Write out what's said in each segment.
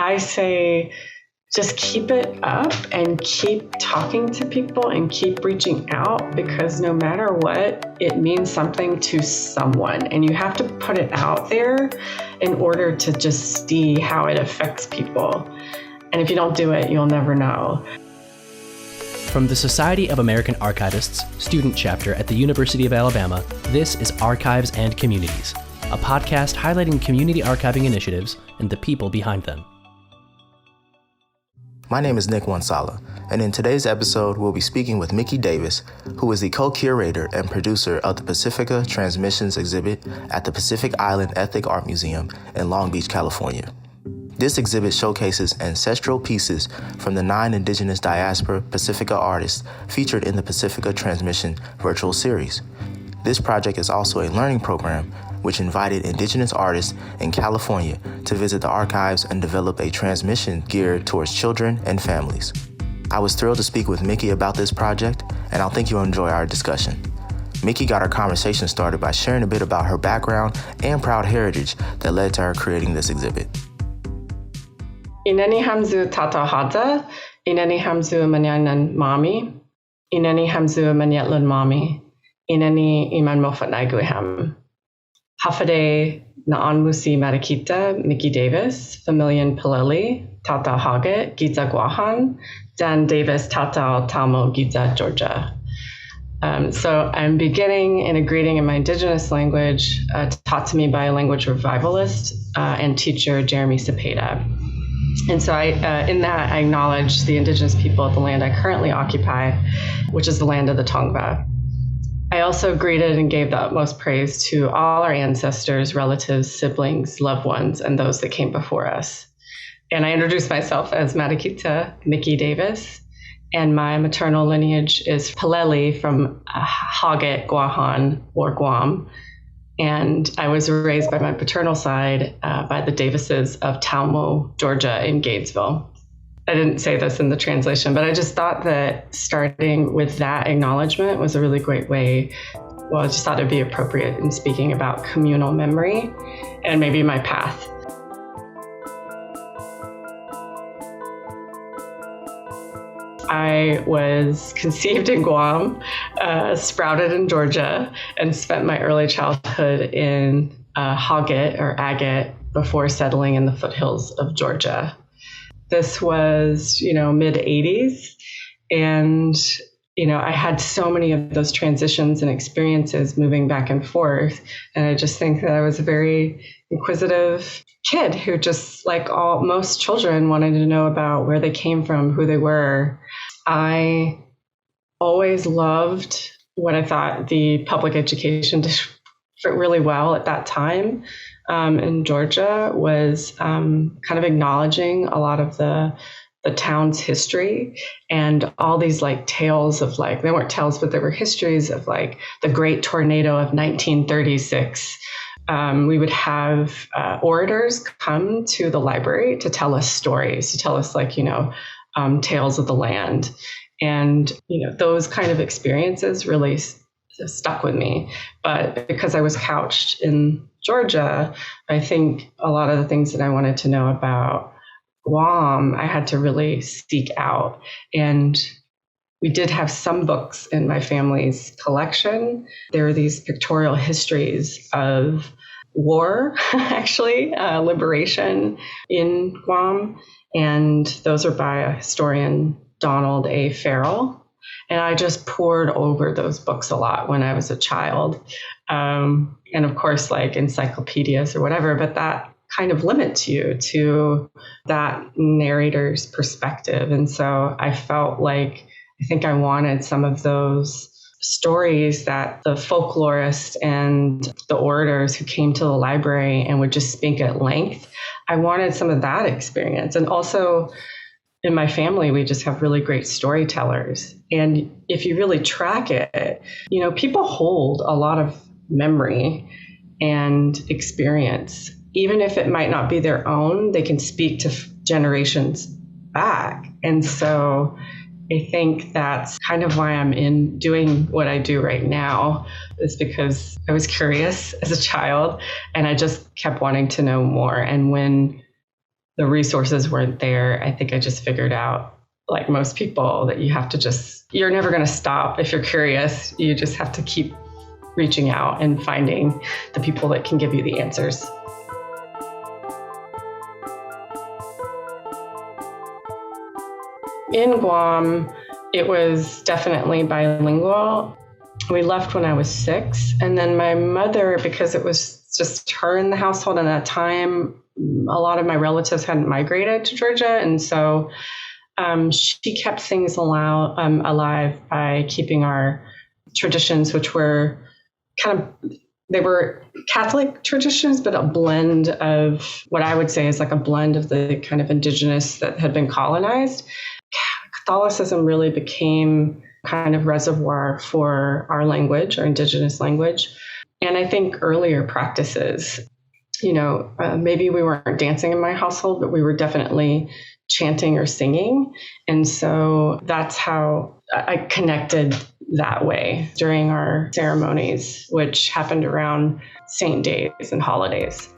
I say just keep it up and keep talking to people and keep reaching out, because no matter what, it means something to someone. And you have to put it out there in order to just see how it affects people. And if you don't do it, you'll never know. From the Society of American Archivists student chapter at the University of Alabama, this is Archives and Communities, a podcast highlighting community archiving initiatives and the people behind them. My name is Nick Wantsala, and in today's episode, we'll be speaking with Micki Davis, who is the co-curator and producer of the Pacifica Transmissions Exhibit at the Pacific Island Ethnic Art Museum in Long Beach, California. This exhibit showcases ancestral pieces from the 9 indigenous diaspora Pacifica artists featured in the Pacifica Transmission virtual series. This project is also a learning program which invited indigenous artists in California to visit the archives and develop a transmission geared towards children and families. I was thrilled to speak with Micki about this project, and I think you'll enjoy our discussion. Micki got our conversation started by sharing a bit about her background and proud heritage that led to her creating this exhibit. Ineni hamzu tata hada, ineni hamzu manyanan mami, ineni hamzu manyatlun mami, ineni iman mofat naiguham. Hafade na'an musi Mariquita, Micki Davis, Familian Pileli, Tata Haget, Giza Guahan, Dan Davis, Tata Talmo, Giza Georgia. So I'm beginning in a greeting in my indigenous language, taught to me by a language revivalist and teacher, Jeremy Cepeda. And so in that, I acknowledge the indigenous people of the land I currently occupy, which is the land of the Tongva. I also greeted and gave the utmost praise to all our ancestors, relatives, siblings, loved ones, and those that came before us. And I introduced myself as Mariquita, Micki Davis, and my maternal lineage is Pileli from Haget, Guahan, or Guam. And I was raised by my paternal side by the Davises of Talmo, Georgia, in Gainesville. I didn't say this in the translation, but I just thought that starting with that acknowledgement was a really great way. Well, I just thought it'd be appropriate in speaking about communal memory and maybe my path. I was conceived in Guam, sprouted in Georgia, and spent my early childhood in Haget or Agate before settling in the foothills of Georgia. This was, mid 80s. And, I had so many of those transitions and experiences moving back and forth. And I just think that I was a very inquisitive kid who just like most children wanted to know about where they came from, who they were. I always loved what I thought the public education did really well at that time. In Georgia was kind of acknowledging a lot of the town's history and all these tales of they weren't tales, but there were histories of the great tornado of 1936. We would have orators come to the library to tell us stories, to tell us tales of the land. And, those kind of experiences really stuck with me. But because I was couched in Georgia, I think a lot of the things that I wanted to know about Guam, I had to really seek out. And we did have some books in my family's collection. There were these pictorial histories of war, actually, liberation in Guam. And those are by a historian, Donald A. Farrell. And I just pored over those books a lot when I was a child. And of course, encyclopedias or whatever, but that kind of limits you to that narrator's perspective. And so I felt I think I wanted some of those stories that the folklorists and the orators who came to the library and would just speak at length. I wanted some of that experience. And also, in my family, we just have really great storytellers. And if you really track it, people hold a lot of memory and experience. Even if it might not be their own, they can speak to generations back. And so I think that's kind of why I'm doing what I do right now, is because I was curious as a child and I just kept wanting to know more. And when the resources weren't there, I think I just figured out, like most people, that you have to you're never going to stop. If you're curious, you just have to keep reaching out and finding the people that can give you the answers. In Guam, it was definitely bilingual. We left when I was 6. And then my mother, because it was just her in the household at that time, a lot of my relatives hadn't migrated to Georgia. And so she kept things alive by keeping our traditions, which were they were Catholic traditions, but a blend of what I would say is like a blend of the kind of indigenous that had been colonized. Catholicism really became kind of reservoir for our language, our indigenous language. And I think earlier practices, maybe we weren't dancing in my household, but we were definitely chanting or singing. And so that's how I connected that way during our ceremonies, which happened around saint days and holidays.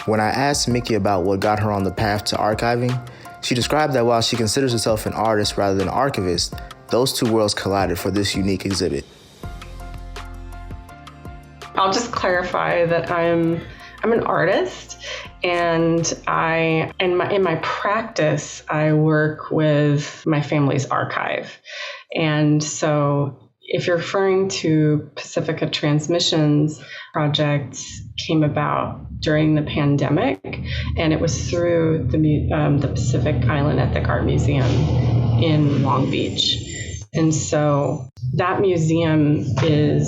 When I asked Micki about what got her on the path to archiving, she described that while she considers herself an artist rather than an archivist, those two worlds collided for this unique exhibit. I'll just clarify that I'm an artist, and in my practice, I work with my family's archive. And so if you're referring to Pacifica Transmissions, projects came about during the pandemic, and it was through the Pacific Island Ethnic Art Museum in Long Beach. And so that museum is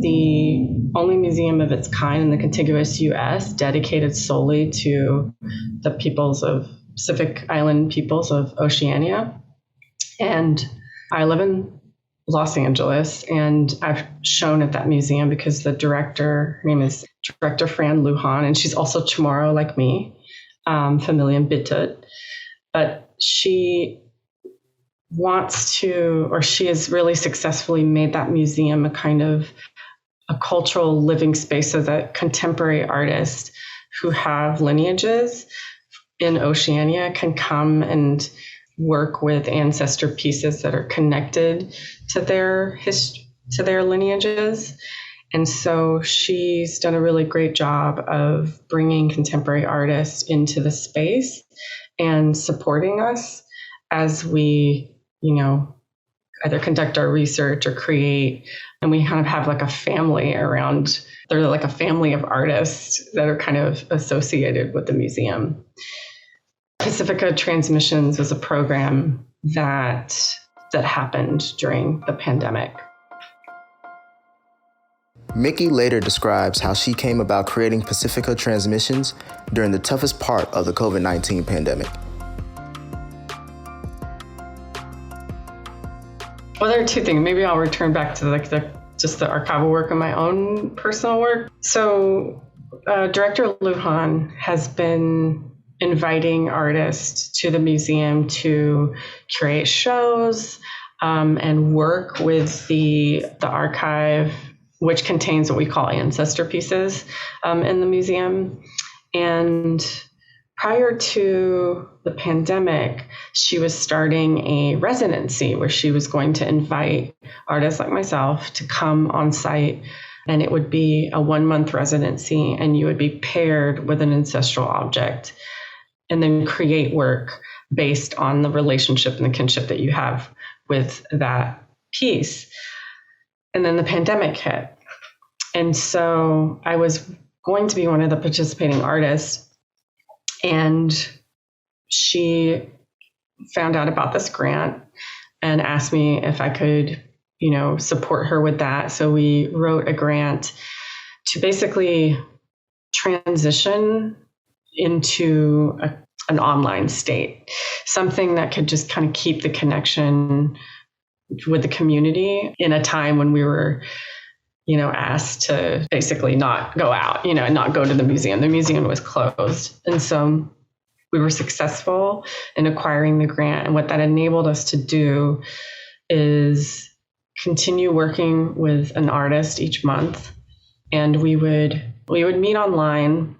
the only museum of its kind in the contiguous U.S. dedicated solely to the Pacific Island peoples of Oceania. And I live in Los Angeles, and I've shown at that museum because the director, her name is Director Fran Lujan, and she's also Chamorro like me, Familian Bitut. But she has really successfully made that museum a kind of a cultural living space so that contemporary artists who have lineages in Oceania can come and work with ancestor pieces that are connected to their lineages. And so she's done a really great job of bringing contemporary artists into the space and supporting us as we, either conduct our research or create. And we kind of have like a family around, they're like a family of artists that are kind of associated with the museum. Pacifica Transmissions was a program that happened during the pandemic. Micki later describes how she came about creating Pacifica Transmissions during the toughest part of the COVID-19 pandemic. Well, there are two things. Maybe I'll return back to the archival work and my own personal work. So Director Lujan has been inviting artists to the museum to curate shows and work with the archive, which contains what we call ancestor pieces in the museum. And prior to the pandemic, she was starting a residency where she was going to invite artists like myself to come on site, and it would be a 1-month residency, and you would be paired with an ancestral object and then create work based on the relationship and the kinship that you have with that piece. And then the pandemic hit. And so I was going to be one of the participating artists, and she found out about this grant and asked me if I could, support her with that. So we wrote a grant to basically transition into an online state, something that could just kind of keep the connection with the community in a time when we were, asked to basically not go out, and not go to the museum. The museum was closed. And so we were successful in acquiring the grant. And what that enabled us to do is continue working with an artist each month. And we would meet online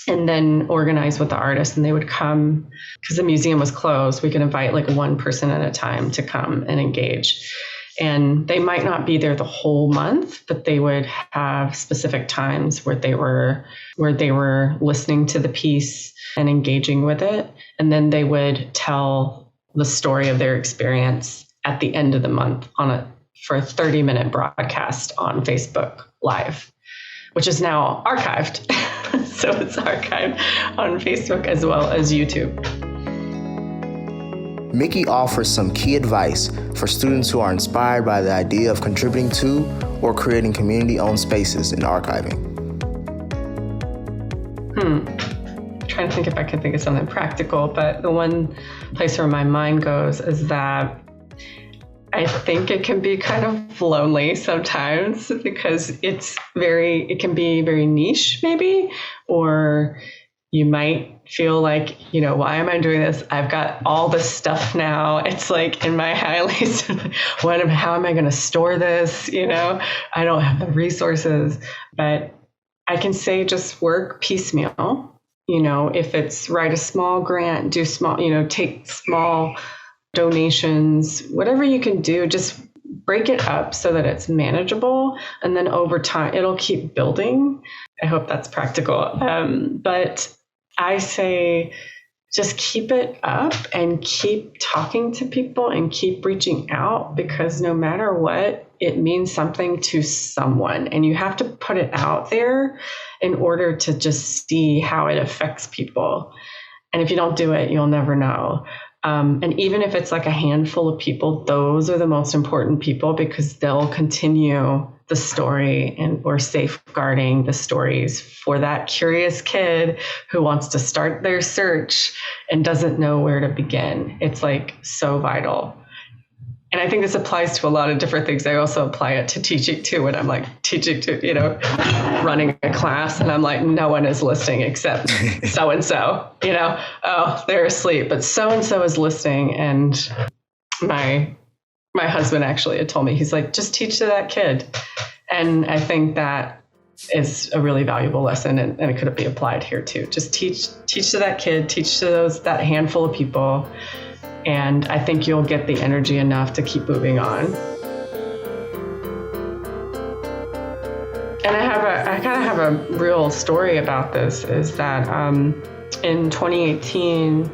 and then organize with the artists, and they would come because the museum was closed. We could invite like one person at a time to come and engage. And they might not be there the whole month, but they would have specific times where they were listening to the piece and engaging with it. And then they would tell the story of their experience at the end of the month for a 30-minute broadcast on Facebook Live, which is now archived. So it's archived on Facebook as well as YouTube. Micki offers some key advice for students who are inspired by the idea of contributing to or creating community-owned spaces in archiving. I'm trying to think if I could think of something practical, but the one place where my mind goes is that I think it can be kind of lonely sometimes because it can be very niche maybe, or you might feel like, why am I doing this? I've got all this stuff now. It's like in my highlights, how am I going to store this? I don't have the resources, but I can say just work piecemeal. If it's write a small grant, do small, take small donations, whatever you can do, just break it up so that it's manageable. And then over time, it'll keep building. I hope that's practical. But I say just keep it up and keep talking to people and keep reaching out, because no matter what, it means something to someone. And you have to put it out there in order to just see how it affects people. And if you don't do it, you'll never know. And even if it's like a handful of people, those are the most important people, because they'll continue the story or safeguarding the stories for that curious kid who wants to start their search and doesn't know where to begin. It's like so vital. And I think this applies to a lot of different things. I also apply it to teaching too, when I'm like teaching to, running a class, and I'm like, no one is listening except so-and-so, oh, they're asleep, but so-and-so is listening. And my husband actually had told me, he's like, just teach to that kid. And I think that is a really valuable lesson, and it could be applied here too. Just teach to that kid, teach to that handful of people. And I think you'll get the energy enough to keep moving on. And I kind of have a real story about this, is that in 2018,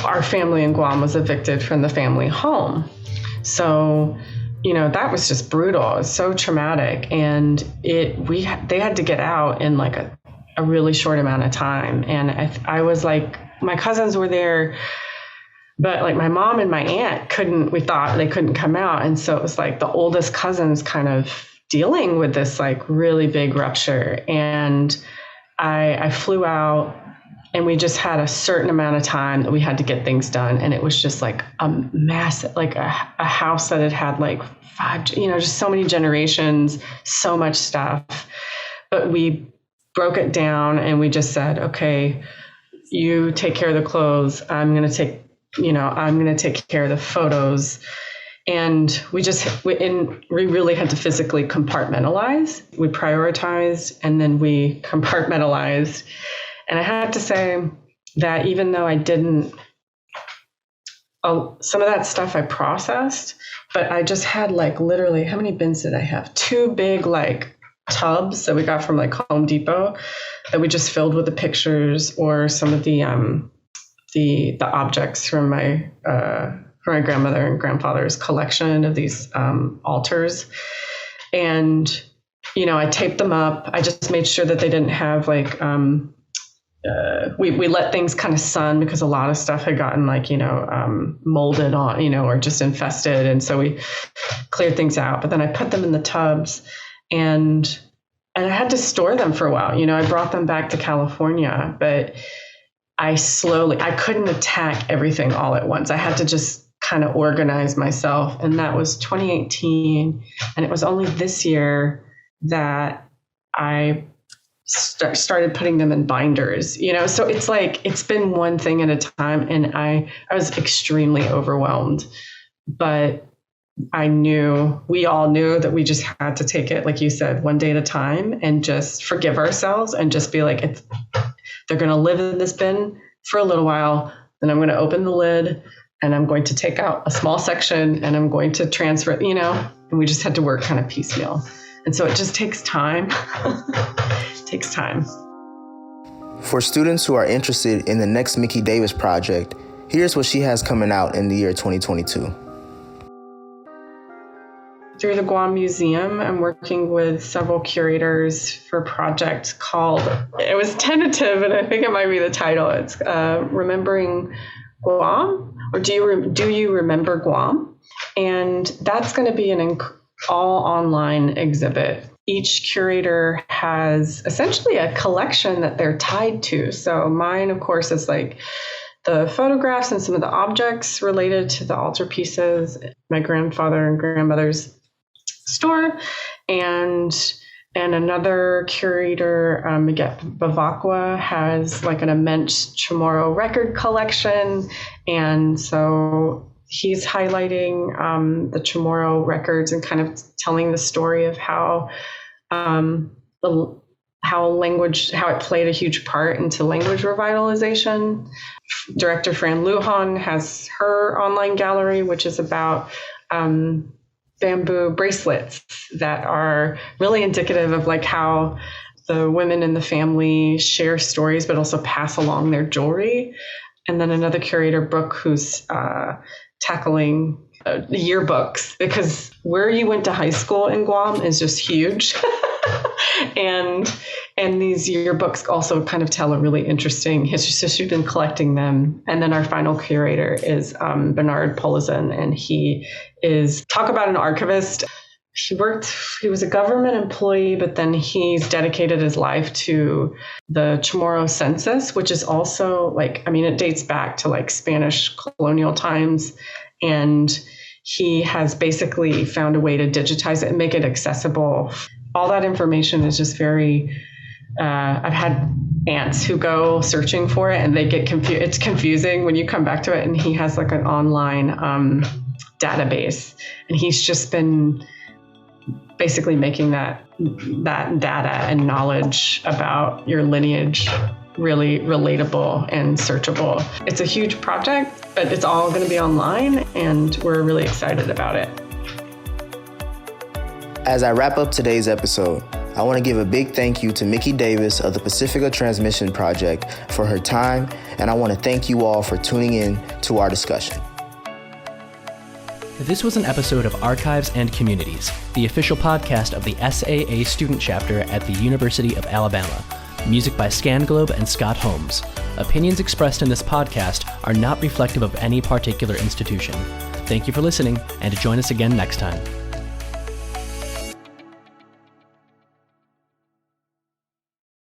our family in Guam was evicted from the family home. So, that was just brutal. It was so traumatic. And they had to get out in like a really short amount of time. And I was like, my cousins were there, but like my mom and my aunt we thought they couldn't come out. And so it was like the oldest cousins kind of dealing with this like really big rupture. And I flew out, and we just had a certain amount of time that we had to get things done. And it was just like a massive, like a house that had like 5, just so many generations, so much stuff. But we broke it down, and we just said, okay, you take care of the clothes. I'm going to take care of the photos. And we really had to physically compartmentalize. We prioritized, and then we compartmentalized. And I have to say that even though I didn't, some of that stuff I processed, but I just had like literally, how many bins did I have? 2 big like tubs that we got from like Home Depot that we just filled with the pictures or some of the objects from my grandmother and grandfather's collection of these altars. And, I taped them up. I just made sure that they didn't have like, we let things kind of sun, because a lot of stuff had gotten like, molded on, or just infested. And so we cleared things out, but then I put them in the tubs, and I had to store them for a while. I brought them back to California, but I couldn't attack everything all at once. I had to just kind of organize myself. And that was 2018. And it was only this year that I started putting them in binders, so it's like, it's been one thing at a time. And I was extremely overwhelmed, but we all knew that we just had to take it, like you said, one day at a time and just forgive ourselves and just be like, they're going to live in this bin for a little while. Then I'm going to open the lid and I'm going to take out a small section and I'm going to transfer it, and we just had to work kind of piecemeal. And so it just takes time. It takes time. For students who are interested in the next Micki Davis project, here's what she has coming out in the year 2022. Through the Guam Museum, I'm working with several curators for a project called, it was tentative, and I think it might be the title. It's Remembering Guam, or Do You Remember Guam? And that's going to be an all online exhibit. Each curator has essentially a collection that they're tied to. So mine, of course, is like the photographs and some of the objects related to the altarpieces, my grandfather and grandmother's store, and another curator, Miguel Bavacqua, has like an immense Chamorro record collection, and so he's highlighting the Chamorro records and kind of telling the story of how it played a huge part into language revitalization. Director Fran Lujan has her online gallery, which is about bamboo bracelets that are really indicative of like how the women in the family share stories, but also pass along their jewelry. And then another curator, Brooke, who's tackling yearbooks, because where you went to high school in Guam is just huge. And these yearbooks also kind of tell a really interesting history. So she's been collecting them. And then our final curator is Bernard Polizzin, and he is, talk about an archivist. He was a government employee, but then he's dedicated his life to the Chamorro census, which is also it dates back to like Spanish colonial times. And he has basically found a way to digitize it and make it accessible. All that information is just very, I've had aunts who go searching for it and they get confused. It's confusing when you come back to it. And he has like an online database, and he's just been basically making that data and knowledge about your lineage really relatable and searchable. It's a huge project, but it's all going to be online, and we're really excited about it. As I wrap up today's episode, I want to give a big thank you to Micki Davis of the Pacifica Transmissions Project for her time, and I want to thank you all for tuning in to our discussion. This was an episode of Archives and Communities, the official podcast of the SAA Student Chapter at the University of Alabama. Music by Scanglobe and Scott Holmes. Opinions expressed in this podcast are not reflective of any particular institution. Thank you for listening, and join us again next time.